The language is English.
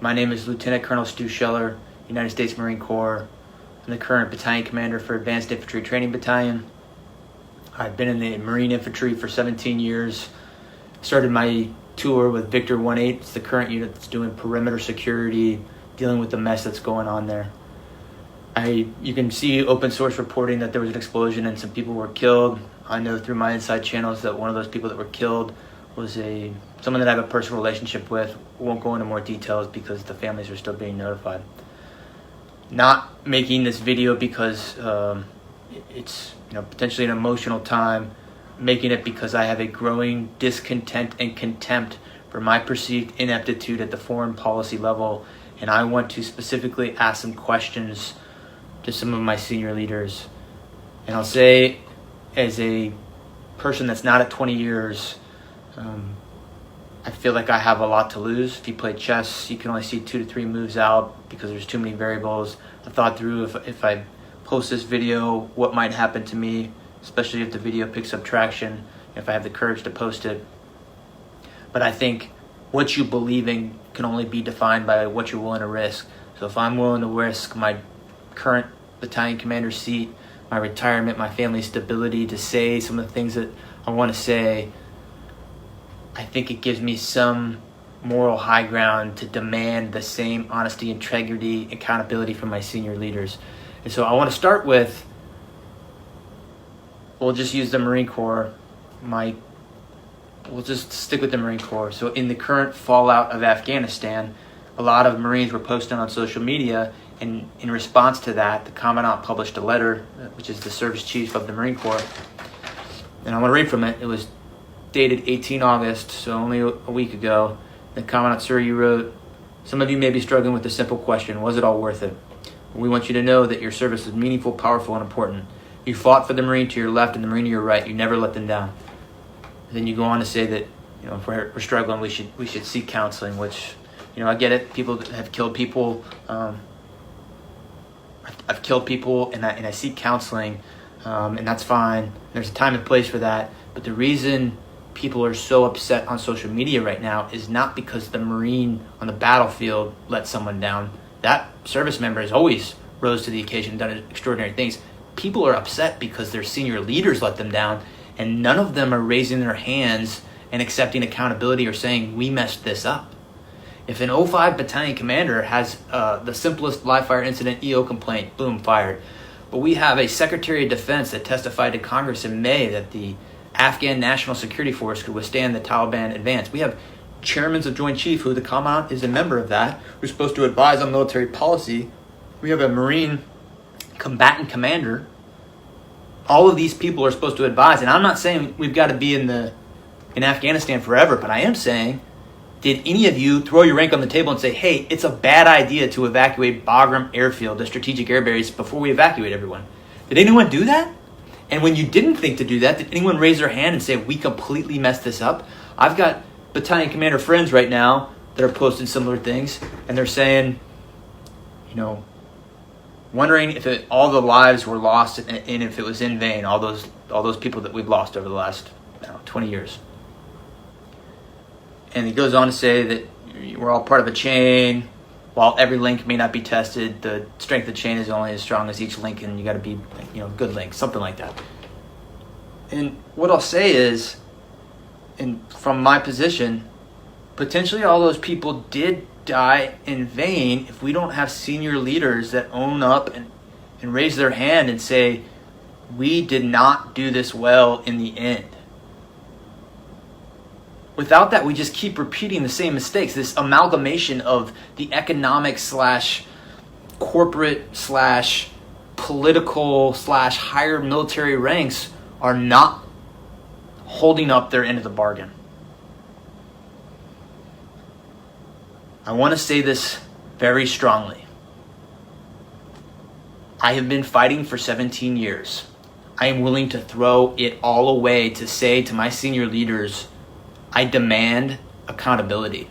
My name is Lieutenant Colonel Stuart Scheller, United States Marine Corps. I'm the current battalion commander for Advanced Infantry Training Battalion. I've been in the Marine Infantry for 17 years. Started my tour with Victor 1-8. It's the current unit that's doing perimeter security, dealing with the mess that's going on there. You can see open source reporting that there was an explosion and some people were killed. I know through my inside channels that one of those people that were killed was someone that I have a personal relationship with. Won't go into more details because the families are still being notified. Not making this video because it's potentially an emotional time. Making it because I have a growing discontent and contempt for my perceived ineptitude at the foreign policy level, and I want to specifically ask some questions to some of my senior leaders. And I'll say, as a person that's not at 20 years, I feel like I have a lot to lose. If you play chess, you can only see 2 to 3 moves out because there's too many variables. I thought through if I post this video, what might happen to me, especially if the video picks up traction, if I have the courage to post it. But I think what you believe in can only be defined by what you're willing to risk. So if I'm willing to risk my current battalion commander seat, my retirement, my family's stability, to say some of the things that I want to say, I think it gives me some moral high ground to demand the same honesty, integrity, accountability from my senior leaders. And so I want to start with, we'll just use the Marine Corps. We'll just stick with the Marine Corps. So in the current fallout of Afghanistan, a lot of Marines were posting on social media, and in response to that, the Commandant published a letter, which is the service chief of the Marine Corps. And I want to read from it. It was dated 18 August, so only a week ago. The Commandant, sir, you wrote, "Some of you may be struggling with a simple question. Was it all worth it? We want you to know that your service was meaningful, powerful, and important. You fought for the Marine to your left and the Marine to your right. You never let them down." And then you go on to say that, if we're struggling, we should seek counseling, which, I get it. People have killed people. I've killed people, and I seek counseling, and that's fine. There's a time and place for that. But the reason people are so upset on social media right now is not because the Marine on the battlefield let someone down. That service member has always rose to the occasion and done extraordinary things. People are upset because their senior leaders let them down, and none of them are raising their hands and accepting accountability or saying, we messed this up. If an 05 battalion commander has the simplest live fire incident EO complaint, boom, fired. But we have a Secretary of Defense that testified to Congress in May that the Afghan National Security Force could withstand the Taliban advance. We have chairmen of Joint Chief, who the Commandant is a member of that, who's supposed to advise on military policy. We have a Marine combatant commander. All of these people are supposed to advise, and I'm not saying we've got to be in Afghanistan forever, but I am saying, did any of you throw your rank on the table and say, hey, it's a bad idea to evacuate Bagram Airfield, the strategic air base, before we evacuate everyone? Did anyone do that? And when you didn't think to do that, did anyone raise their hand and say, we completely messed this up? I've got battalion commander friends right now that are posting similar things, and they're saying, wondering if all the lives were lost and if it was in vain, all those people that we've lost over the last 20 years. And he goes on to say that we're all part of a chain. While every link may not be tested, the strength of the chain is only as strong as each link, and you got to be, good links, something like that. And what I'll say is, and from my position, potentially all those people did die in vain if we don't have senior leaders that own up and raise their hand and say, we did not do this well in the end. Without that, we just keep repeating the same mistakes. This amalgamation of the economic / corporate / political / higher military ranks are not holding up their end of the bargain. I want to say this very strongly. I have been fighting for 17 years. I am willing to throw it all away to say to my senior leaders, I demand accountability.